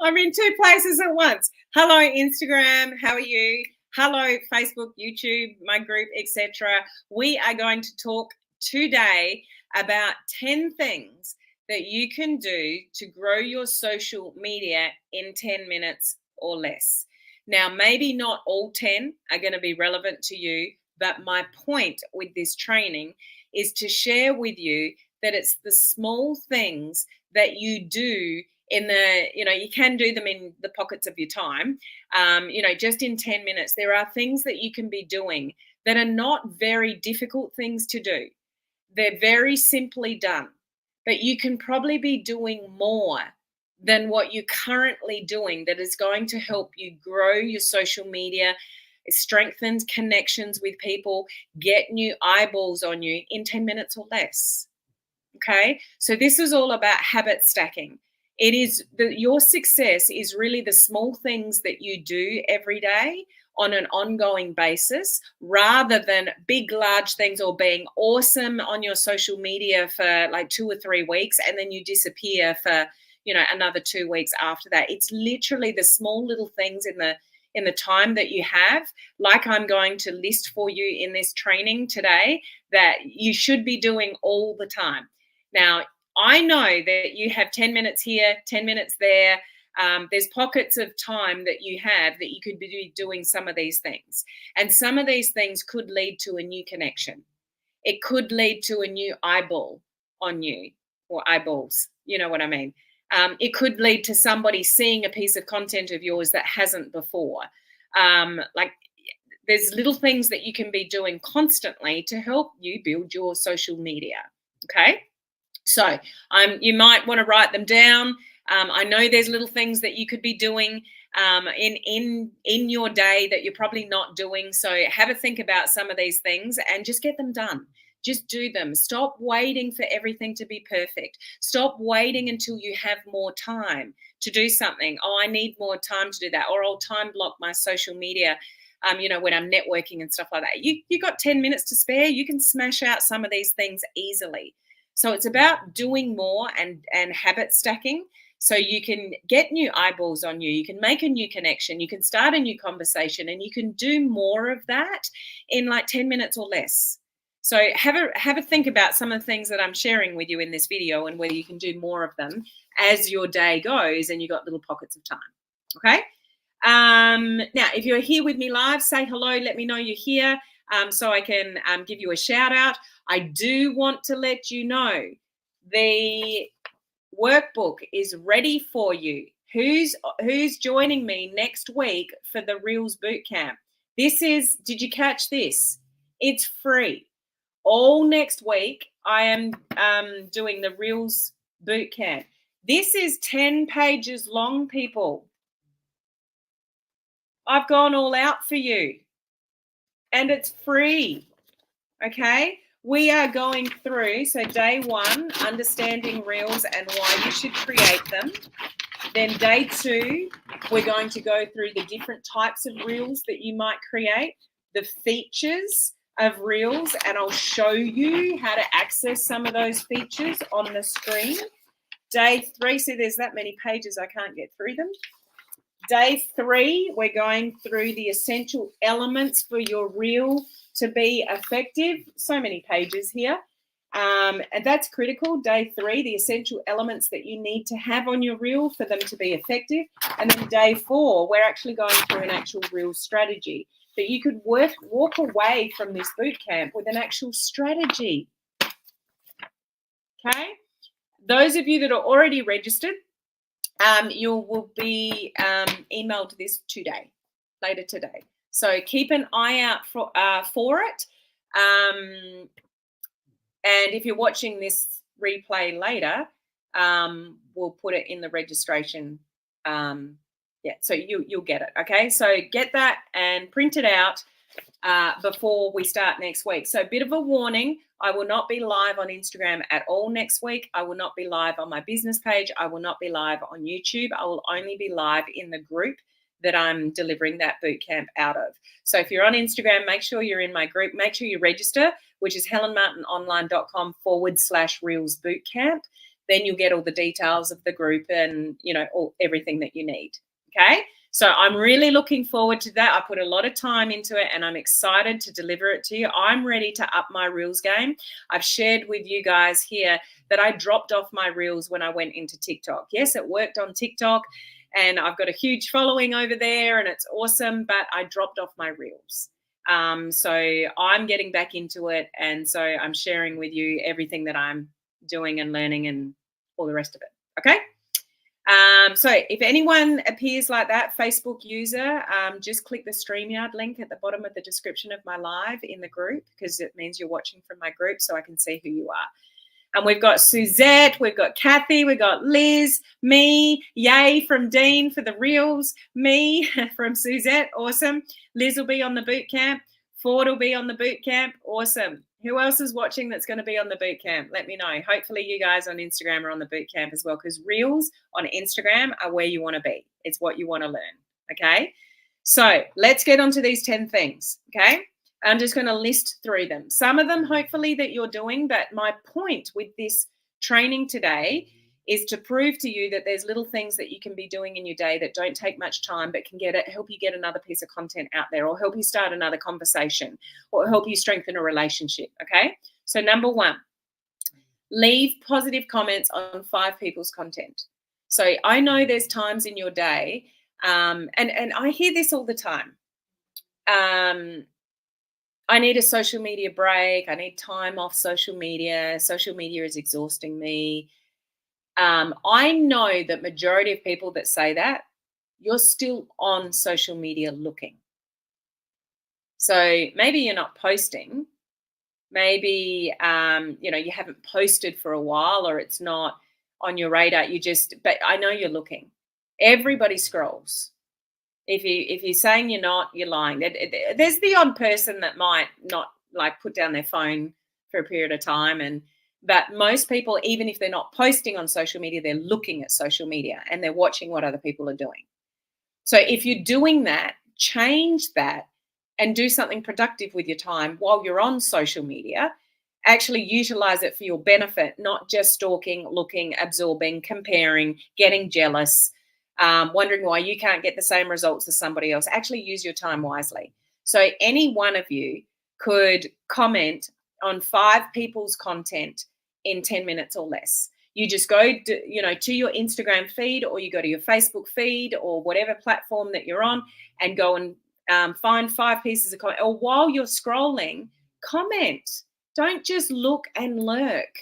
I'm in two places at once. Hello, Instagram. How are you? Hello, Facebook, YouTube, my group, etc. We are going to talk today about 10 things that you can do to grow your social media in 10 minutes or less. Now, maybe not all 10 are going to be relevant to you, but my point with this training is to share with you that it's the small things that you do in the, you can do them in the pockets of your time, just in 10 minutes. There are things that you can be doing that are not very difficult things to do. They're very simply done, but you can probably be doing more than what you're currently doing that is going to help you grow your social media, strengthen connections with people, get new eyeballs on you in 10 minutes or less. Okay, so this is all about habit stacking. It is your success is really the small things that you do every day on an ongoing basis, rather than big, large things or being awesome on your social media for like 2 or 3 weeks and then you disappear for, another 2 weeks after that. It's literally the small little things in the time that you have, like I'm going to list for you in this training today, that you should be doing all the time. Now, I know that you have 10 minutes here, 10 minutes there. There's pockets of time that you have that you could be doing some of these things. And some of these things could lead to a new connection. It could lead to a new eyeball on you, or eyeballs, you know what I mean? It could lead to somebody seeing a piece of content of yours that hasn't before. There's little things that you can be doing constantly to help you build your social media, okay? So you might want to write them down. I know there's little things that you could be doing in your day that you're probably not doing. So have a think about some of these things and just get them done. Just do them. Stop waiting for everything to be perfect. Stop waiting until you have more time to do something. Oh, I need more time to do that. Or I'll time block my social media, when I'm networking and stuff like that. You got 10 minutes to spare. You can smash out some of these things easily. So it's about doing more and habit stacking, so you can get new eyeballs on you. You can make a new connection. You can start a new conversation, and you can do more of that in like 10 minutes or less. So have a think about some of the things that I'm sharing with you in this video and whether you can do more of them as your day goes and you've got little pockets of time. Okay. Now, if you're here with me live, say hello. Let me know you're here so I can give you a shout out. I do want to let you know the workbook is ready for you. Who's joining me next week for the Reels Bootcamp? Did you catch this? It's free. All next week, I am doing the Reels Bootcamp. This is 10 pages long, people. I've gone all out for you. And it's free. Okay? We are going through, so day 1, understanding Reels and why you should create them. Then day 2, we're going to go through the different types of Reels that you might create, the features of Reels, and I'll show you how to access some of those features on the screen. Day 3, see there's that many pages, I can't get through them. Day 3, we're going through the essential elements for your reel to be effective. So many pages here. And that's critical. Day 3, the essential elements that you need to have on your reel for them to be effective. And then day 4, we're actually going through an actual reel strategy that you could walk away from this boot camp with an actual strategy. Okay? Those of you that are already registered, you will be emailed this later today. So keep an eye out for it. And if you're watching this replay later, we'll put it in the registration. So you'll get it. Okay, so get that and print it out before we start next week. So a bit of a warning, I will not be live on Instagram at all next week. I will not be live on my business page. I will not be live on YouTube. I will only be live in the group that I'm delivering that bootcamp out of. So if you're on Instagram, make sure you're in my group. Make sure you register, which is helenmartinonline.com/Reels Bootcamp. then you'll get all the details of the group and, everything that you need. Okay. So I'm really looking forward to that. I put a lot of time into it and I'm excited to deliver it to you. I'm ready to up my Reels game. I've shared with you guys here that I dropped off my Reels when I went into TikTok. Yes, it worked on TikTok and I've got a huge following over there and it's awesome, but I dropped off my Reels. So I'm getting back into it. And so I'm sharing with you everything that I'm doing and learning and all the rest of it. Okay. So if anyone appears like that, Facebook user, just click the StreamYard link at the bottom of the description of my live in the group, because it means you're watching from my group so I can see who you are. And we've got Suzette, we've got Kathy, we've got Liz, me, yay from Dean for the Reels, me from Suzette, awesome. Liz will be on the boot camp. Ford will be on the boot camp, awesome. Who else is watching that's going to be on the boot camp? Let me know. Hopefully you guys on Instagram are on the boot camp as well, because Reels on Instagram are where you want to be. It's what you want to learn, okay? So let's get on to these 10 things, okay? I'm just going to list through them. Some of them, hopefully, that you're doing, but my point with this training today is to prove to you that there's little things that you can be doing in your day that don't take much time, but can help you get another piece of content out there, or help you start another conversation, or help you strengthen a relationship, okay? So number 1, leave positive comments on 5 people's content. So I know there's times in your day, and I hear this all the time. I need a social media break. I need time off social media. Social media is exhausting me. I know that majority of people that say that, you're still on social media looking. So maybe you're not posting. Maybe, you haven't posted for a while, or it's not on your radar. But I know you're looking. Everybody scrolls. If you're saying you're not, you're lying. There's the odd person that might not put down their phone for a period of time, but most people, even if they're not posting on social media, they're looking at social media and they're watching what other people are doing. So if you're doing that, change that and do something productive with your time while you're on social media. Actually utilize it for your benefit, not just stalking, looking, absorbing, comparing, getting jealous, wondering why you can't get the same results as somebody else. Actually use your time wisely. So any one of you could comment on 5 people's content in 10 minutes or less. You just go to your Instagram feed, or you go to your Facebook feed, or whatever platform that you're on, and go and find 5 pieces of content. Or while you're scrolling, comment. Don't just look and lurk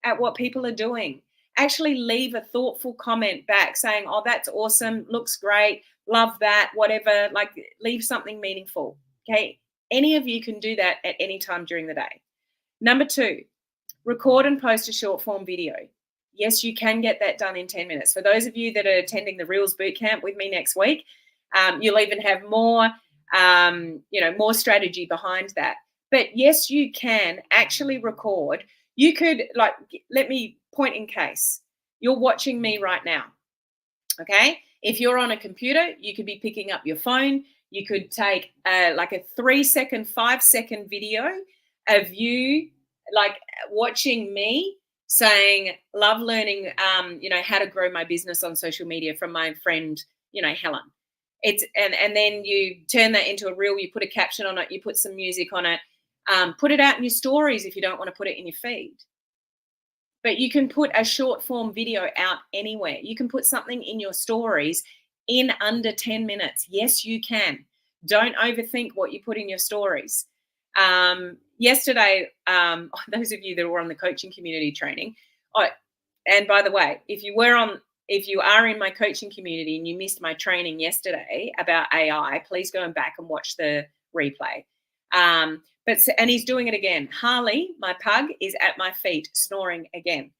at what people are doing. Actually leave a thoughtful comment back saying, oh, that's awesome, looks great, love that, whatever. Leave something meaningful, okay? Any of you can do that at any time during the day. Number 2, record and post a short form video. Yes, you can get that done in 10 minutes. For those of you that are attending the Reels Bootcamp with me next week, you'll even have more strategy behind that. But yes, you can actually record. You could, let me point in case. You're watching me right now, okay? If you're on a computer, you could be picking up your phone. You could take a 3-second, 5-second video of you watching me saying, love learning, how to grow my business on social media from my friend, Helen. And then you turn that into a reel, you put a caption on it, you put some music on it, put it out in your stories if you don't want to put it in your feed. But you can put a short form video out anywhere. You can put something in your stories in under 10 minutes. Yes, you can. Don't overthink what you put in your stories. Yesterday, those of you that were on the coaching community training, and by the way, if you are in my coaching community and you missed my training yesterday about AI, please go back and watch the replay. And he's doing it again. Harley, my pug, is at my feet snoring again.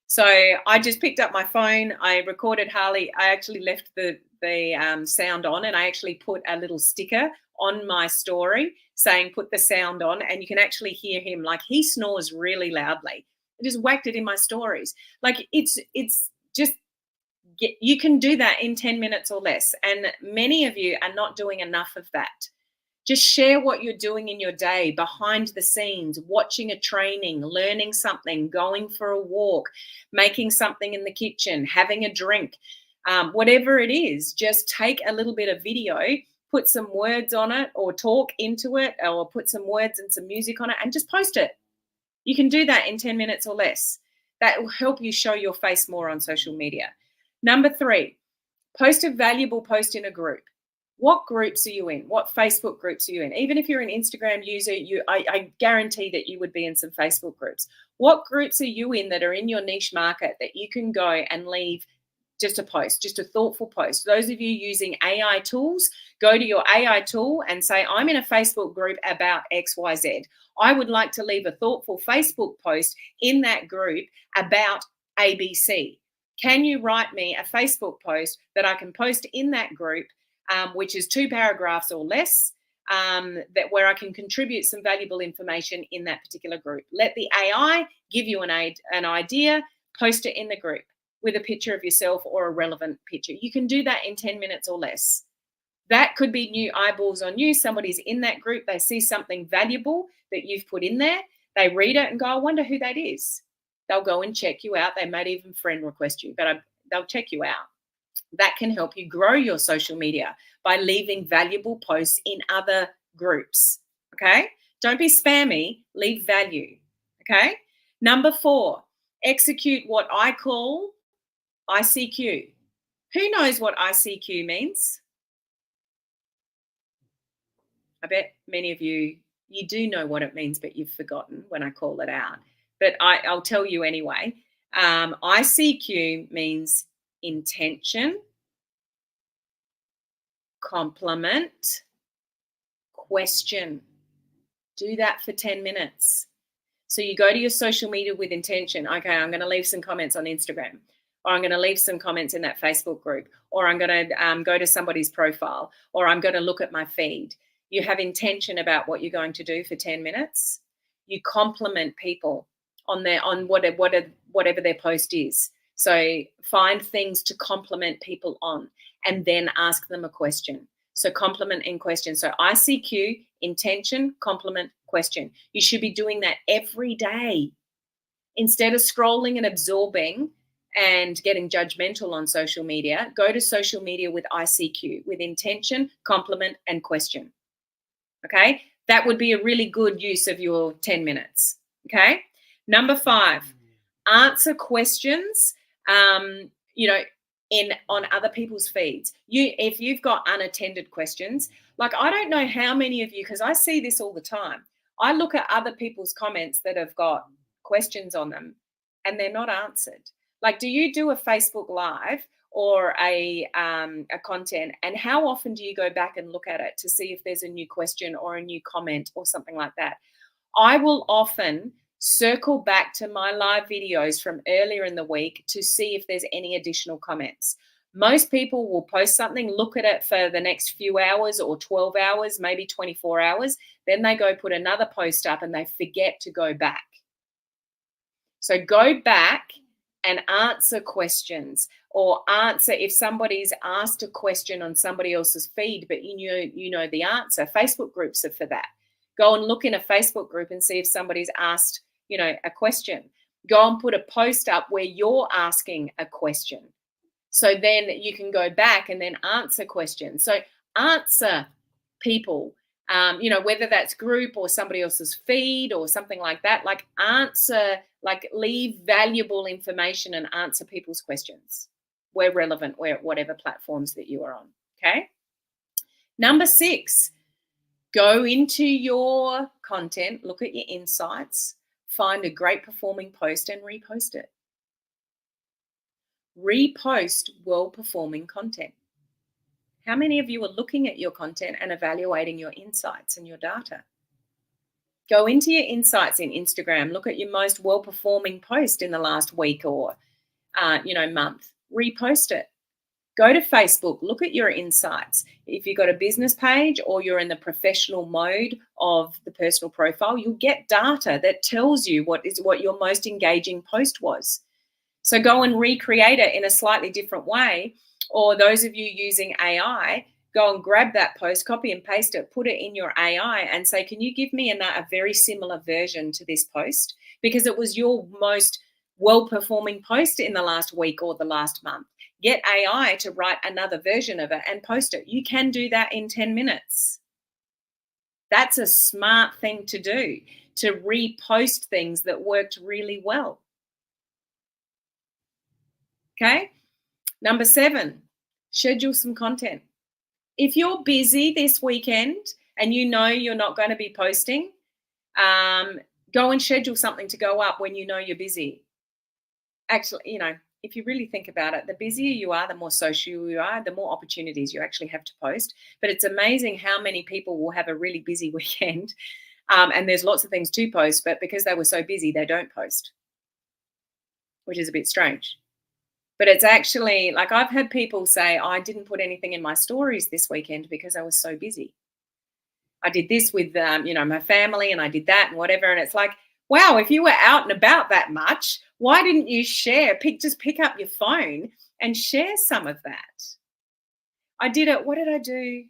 So I just picked up my phone. I recorded Harley. I actually left the sound on, and I actually put a little sticker on my story saying put the sound on, and you can actually hear him. He snores really loudly. I just whacked it in my stories. It's just, you can do that in 10 minutes or less. And many of you are not doing enough of that. Just share what you're doing in your day, behind the scenes, watching a training, learning something, going for a walk, making something in the kitchen, having a drink, whatever it is. Just take a little bit of video, put some words on it or talk into it, or put some words and some music on it and just post it. You can do that in 10 minutes or less. That will help you show your face more on social media. Number 3, post a valuable post in a group. What groups are you in? What Facebook groups are you in? Even if you're an Instagram user, I guarantee that you would be in some Facebook groups. What groups are you in that are in your niche market that you can go and leave just a post, just a thoughtful post? Those of you using AI tools, go to your AI tool and say, I'm in a Facebook group about XYZ. I would like to leave a thoughtful Facebook post in that group about ABC. Can you write me a Facebook post that I can post in that group, which is 2 paragraphs or less, that where I can contribute some valuable information in that particular group? Let the AI give you an idea, post it in the group with a picture of yourself or a relevant picture. You can do that in 10 minutes or less. That could be new eyeballs on you. Somebody's in that group. They see something valuable that you've put in there. They read it and go, I wonder who that is. They'll go and check you out. They might even friend request you, but they'll check you out. That can help you grow your social media by leaving valuable posts in other groups. Okay? Don't be spammy. Leave value. Okay? Number 4, execute what I call ICQ. Who knows what ICQ means? I bet many of you do know what it means, but you've forgotten when I call it out. But I'll tell you anyway. ICQ means intention, compliment, question. Do that for 10 minutes. So you go to your social media with intention. Okay, I'm going to leave some comments on Instagram, or I'm going to leave some comments in that Facebook group, or I'm going to go to somebody's profile, or I'm going to look at my feed. You have intention about what you're going to do for 10 minutes. You compliment people on whatever their post is. So find things to compliment people on and then ask them a question. So compliment and question. So ICQ, intention, compliment, question. You should be doing that every day. Instead of scrolling and absorbing and getting judgmental on social media, go to social media with ICQ, with intention, compliment, and question. Okay? That would be a really good use of your 10 minutes. Okay? Number 5, answer questions, on other people's feeds. If you've got unattended questions, like I don't know how many of you, because I see this all the time. I look at other people's comments that have got questions on them and they're not answered. Like, do you do a Facebook Live or a content, and how often do you go back and look at it to see if there's a new question or a new comment or something like that? I will often circle back to my live videos from earlier in the week to see if there's any additional comments. Most people will post something, look at it for the next few hours or 12 hours, maybe 24 hours. Then they go put another post up and they forget to go back. So go back and answer questions, or answer if somebody's asked a question on somebody else's feed, but you know the answer. Facebook groups are for that. Go and look in a Facebook group and see if somebody's asked, a question. Go and put a post up where you're asking a question. So then you can go back and then answer questions. So answer people, whether that's group or somebody else's feed or something like that, like answer, like leave valuable information and answer people's questions where relevant, whatever platforms that you are on. Okay. Number 6, go into your content, look at your insights, find a great performing post and repost it. Repost well-performing content. How many of you are looking at your content and evaluating your insights and your data? Go into your insights in Instagram, look at your most well-performing post in the last week or, month. Repost it. Go to Facebook, look at your insights. If you've got a business page or you're in the professional mode of the personal profile, you'll get data that tells you what your most engaging post was. So go and recreate it in a slightly different way. Or those of you using AI, go and grab that post, copy and paste it, put it in your AI and say, can you give me a very similar version to this post? Because it was your most well-performing post in the last week or the last month. Get AI to write another version of it and post it. You can do that in 10 minutes. That's a smart thing to do, to repost things that worked really well. Okay. Number 7, schedule some content. If you're busy this weekend and you know you're not going to be posting, go and schedule something to go up when you know you're busy. Actually, if you really think about it, the busier you are, the more social you are, the more opportunities you actually have to post. But it's amazing how many people will have a really busy weekend, and there's lots of things to post, but because they were so busy, they don't post, which is a bit strange. But it's actually like I've had people say, I didn't put anything in my stories this weekend because I was so busy. I did this with, my family and I did that and whatever. And it's like, wow, if you were out and about that much, why didn't you share? Just pick up your phone and share some of that. I did it. What did I do?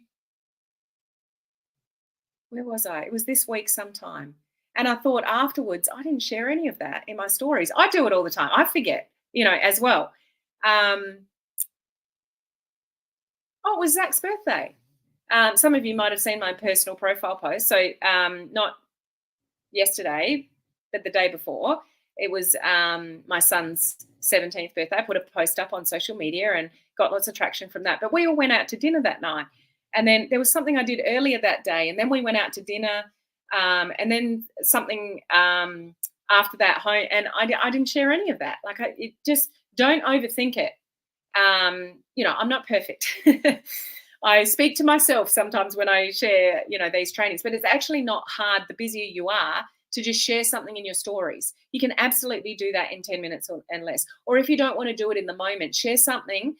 Where was I? It was this week sometime. And I thought afterwards, I didn't share any of that in my stories. I do it all the time. I forget, as well. It was Zach's birthday. Some of you might have seen my personal profile post. So not yesterday, but the day before, it was my son's 17th birthday. I put a post up on social media and got lots of traction from that. But we all went out to dinner that night. And then there was something I did earlier that day. And then we went out to dinner and then something after that home. And I didn't share any of that. Just don't overthink it. I'm not perfect. I speak to myself sometimes when I share, these trainings, but it's actually not hard the busier you are to just share something in your stories. You can absolutely do that in 10 minutes and less. Or if you don't want to do it in the moment, share something,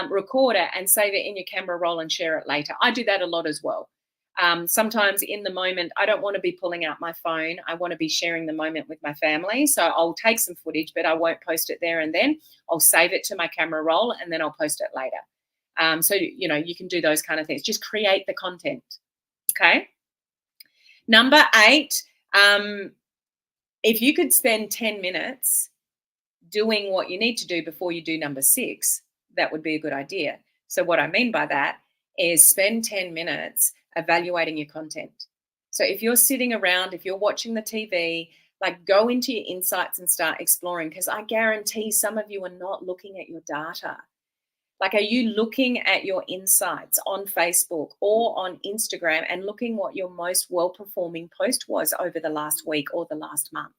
record it and save it in your camera roll and share it later. I do that a lot as well. Sometimes in the moment, I don't want to be pulling out my phone. I want to be sharing the moment with my family. So I'll take some footage, but I won't post it there and then. I'll save it to my camera roll and then I'll post it later. So, you can do those kind of things. Just create the content. Okay. Number 8, if you could spend 10 minutes doing what you need to do before you do number 6, that would be a good idea. So what I mean by that is spend 10 minutes evaluating your content. So if you're sitting around, if you're watching the TV, go into your insights and start exploring, because I guarantee some of you are not looking at your data. Are you looking at your insights on Facebook or on Instagram and looking what your most well-performing post was over the last week or the last month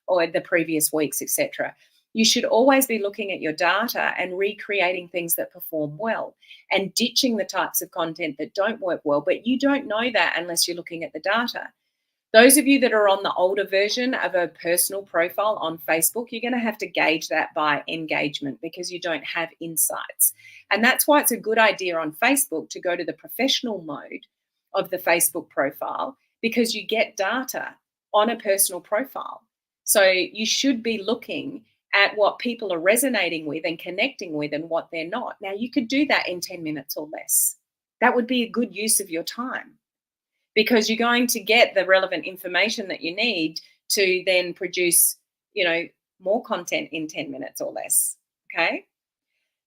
or the previous weeks, etc.? You should always be looking at your data and recreating things that perform well and ditching the types of content that don't work well, but you don't know that unless you're looking at the data. Those of you that are on the older version of a personal profile on Facebook, you're going to have to gauge that by engagement because you don't have insights. And that's why it's a good idea on Facebook to go to the professional mode of the Facebook profile, because you get data on a personal profile. So you should be looking at what people are resonating with and connecting with and what they're not. Now, you could do that in 10 minutes or less. That would be a good use of your time, because you're going to get the relevant information that you need to then produce, more content in 10 minutes or less. Okay.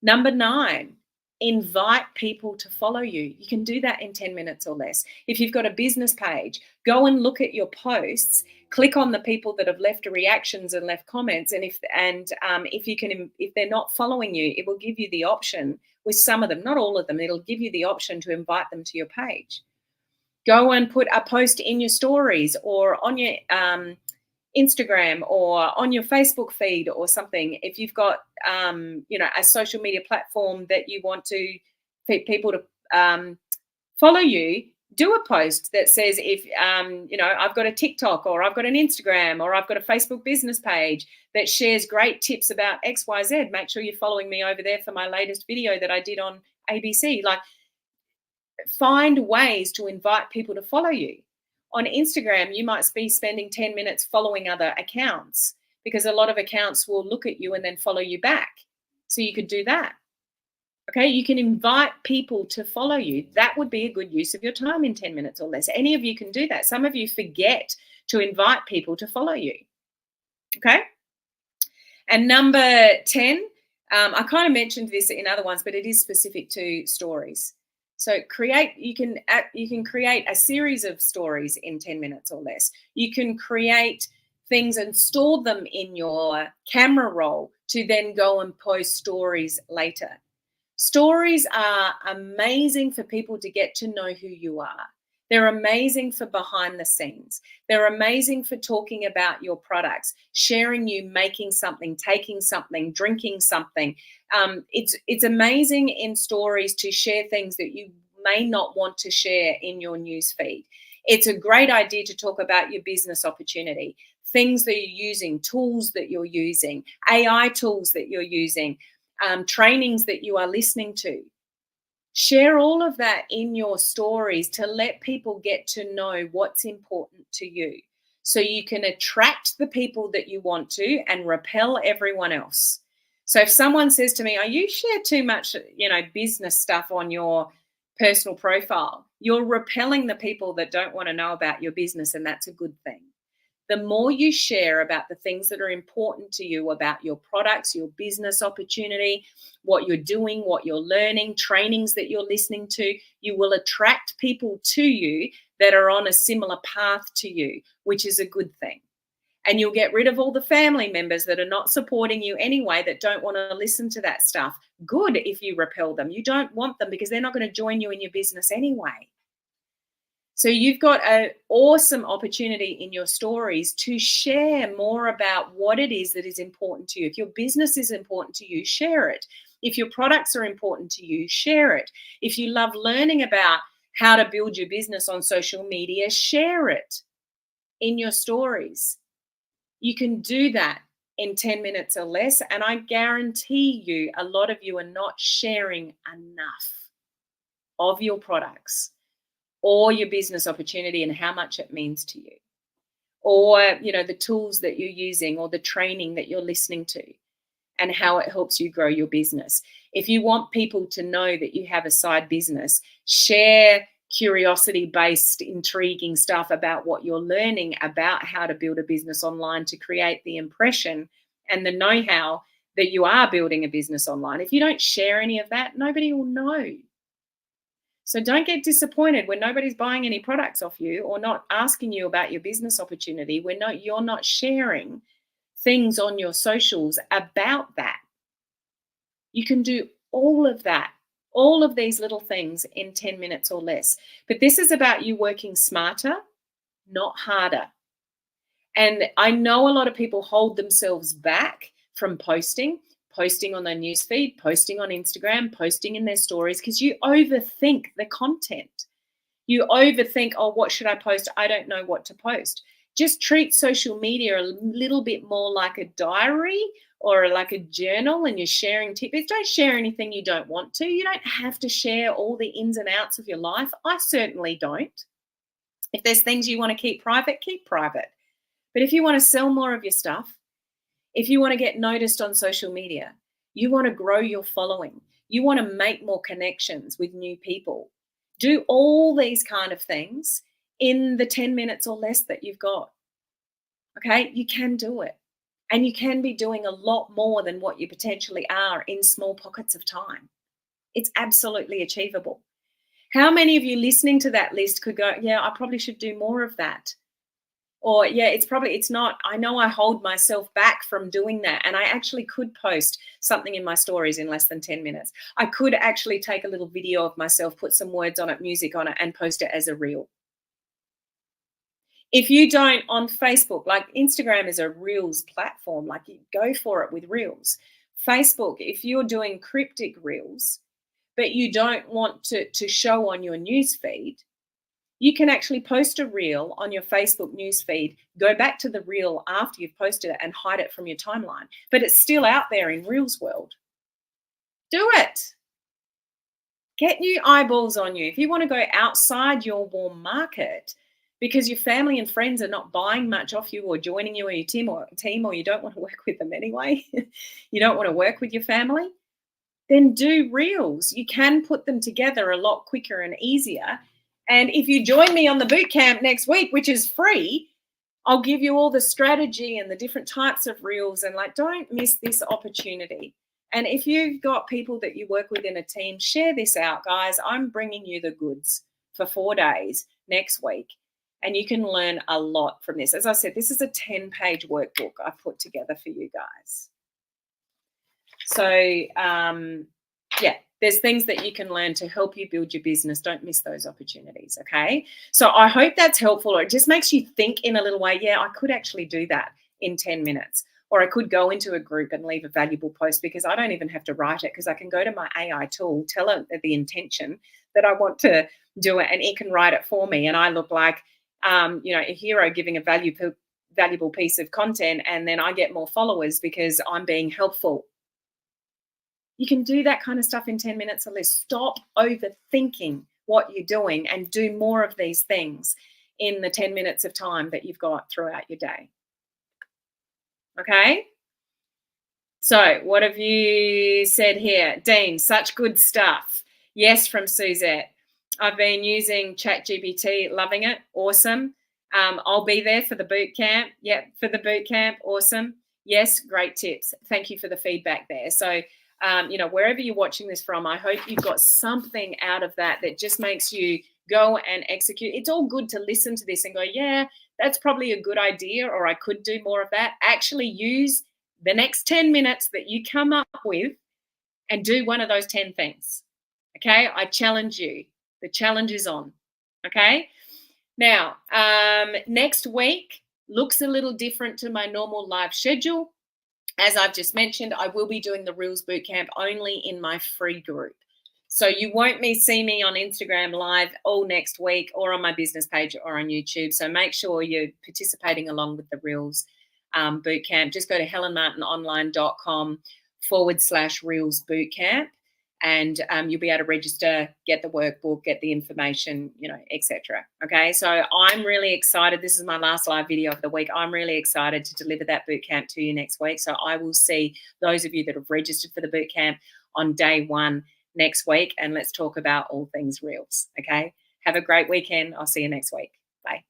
Number 9, invite people to follow you. You can do that in 10 minutes or less. If you've got a business page, go and look at your posts, click on the people that have left reactions and left comments. And if they're not following you, it will give you the option with some of them, not all of them, it'll give you the option to invite them to your page. Go and put a post in your stories or on your Instagram or on your Facebook feed or something. If you've got, a social media platform that you want people to follow you, do a post that says, if, I've got a TikTok or I've got an Instagram or I've got a Facebook business page that shares great tips about XYZ. Make sure you're following me over there for my latest video that I did on ABC. Find ways to invite people to follow you. On Instagram, you might be spending 10 minutes following other accounts, because a lot of accounts will look at you and then follow you back. So you could do that. Okay, you can invite people to follow you. That would be a good use of your time in 10 minutes or less. Any of you can do that. Some of you forget to invite people to follow you. Okay. And number 10, I kind of mentioned this in other ones, but it is specific to stories. So you can create a series of stories in 10 minutes or less. You can create things and store them in your camera roll to then go and post stories later. Stories are amazing for people to get to know who you are. They're amazing for behind the scenes. They're amazing for talking about your products, sharing you making something, taking something, drinking something. It's amazing in stories to share things that you may not want to share in your news feed. It's a great idea to talk about your business opportunity, things that you're using, tools that you're using, AI tools that you're using, trainings that you are listening to. Share all of that in your stories to let people get to know what's important to you so you can attract the people that you want to and repel everyone else. So if someone says to me, "Oh, you share too much, business stuff on your personal profile," you're repelling the people that don't want to know about your business, and that's a good thing. The more you share about the things that are important to you, about your products, your business opportunity, what you're doing, what you're learning, trainings that you're listening to, you will attract people to you that are on a similar path to you, which is a good thing. And you'll get rid of all the family members that are not supporting you anyway, that don't want to listen to that stuff. Good if you repel them. You don't want them because they're not going to join you in your business anyway. So you've got an awesome opportunity in your stories to share more about what it is that is important to you. If your business is important to you, share it. If your products are important to you, share it. If you love learning about how to build your business on social media, share it in your stories. You can do that in 10 minutes or less. And I guarantee you, a lot of you are not sharing enough of your products or your business opportunity and how much it means to you, or the tools that you're using or the training that you're listening to and how it helps you grow your business. If you want people to know that you have a side business, share curiosity-based, intriguing stuff about what you're learning about how to build a business online to create the impression and the know-how that you are building a business online. If you don't share any of that, nobody will know. So don't get disappointed when nobody's buying any products off you or not asking you about your business opportunity when you're not sharing things on your socials about that. You can do all of that, all of these little things in 10 minutes or less. But this is about you working smarter, not harder. And I know a lot of people hold themselves back from posting on their newsfeed, posting on Instagram, posting in their stories, because you overthink the content. You overthink, oh, what should I post? I don't know what to post. Just treat social media a little bit more like a diary or like a journal, and you're sharing tips. Don't share anything you don't want to. You don't have to share all the ins and outs of your life. I certainly don't. If there's things you want to keep private, keep private. But if you want to sell more of your stuff, if you want to get noticed on social media, you want to grow your following, you want to make more connections with new people, do all these kind of things in the 10 minutes or less that you've got. Okay, you can do it. And you can be doing a lot more than what you potentially are in small pockets of time. It's absolutely achievable. How many of you listening to that list could go, yeah, I probably should do more of that? Or, yeah, it's not, I know I hold myself back from doing that. And I actually could post something in my stories in less than 10 minutes. I could actually take a little video of myself, put some words on it, music on it, and post it as a reel. If you don't on Facebook, like Instagram is a Reels platform, like you go for it with Reels. Facebook, if you're doing cryptic Reels, but you don't want to show on your newsfeed, you can actually post a reel on your Facebook newsfeed, go back to the reel after you've posted it and hide it from your timeline. But it's still out there in Reels world. Do it. Get new eyeballs on you. If you want to go outside your warm market because your family and friends are not buying much off you or joining you or your team or you don't want to work with them anyway, you don't want to work with your family, then do Reels. You can put them together a lot quicker and easier. And if you join me on the boot camp next week, which is free, I'll give you all the strategy and the different types of Reels, and like, don't miss this opportunity. And if you've got people that you work with in a team, share this out, guys. I'm bringing you the goods for 4 days next week, and you can learn a lot from this. As I said, this is a 10-page workbook I've put together for you guys. So, yeah, there's things that you can learn to help you build your business. Don't miss those opportunities, okay? So I hope that's helpful, or it just makes you think in a little way, yeah, I could actually do that in 10 minutes. Or I could go into a group and leave a valuable post, because I don't even have to write it, because I can go to my AI tool, tell it the intention that I want to do it, and it can write it for me. And I look like, a hero giving a valuable piece of content, and then I get more followers because I'm being helpful. You can do that kind of stuff in 10 minutes or less. Stop overthinking what you're doing and do more of these things in the 10 minutes of time that you've got throughout your day. Okay? So what have you said here? Dean, such good stuff. Yes, from Suzette. I've been using ChatGPT, loving it. Awesome. I'll be there for the boot camp. Yep, for the boot camp. Awesome. Yes, great tips. Thank you for the feedback there. So, wherever you're watching this from, I hope you've got something out of that just makes you go and execute. It's all good to listen to this and go, yeah, that's probably a good idea, or I could do more of that. Actually use the next 10 minutes that you come up with and do one of those 10 things. Okay, I challenge you. The challenge is on. Okay, now next week looks a little different to my normal live schedule. As I've just mentioned, I will be doing the Reels Bootcamp only in my free group. So you won't see me on Instagram live all next week, or on my business page, or on YouTube. So make sure you're participating along with the Reels Bootcamp. Just go to helenmartinonline.com/Reels Bootcamp, and you'll be able to register, get the workbook, get the information, etc. Okay, so I'm really excited. This is my last live video of the week. I'm really excited to deliver that bootcamp to you next week. So I will see those of you that have registered for the bootcamp on day 1 next week, and let's talk about all things Reels. Okay, have a great weekend. I'll see you next week. Bye.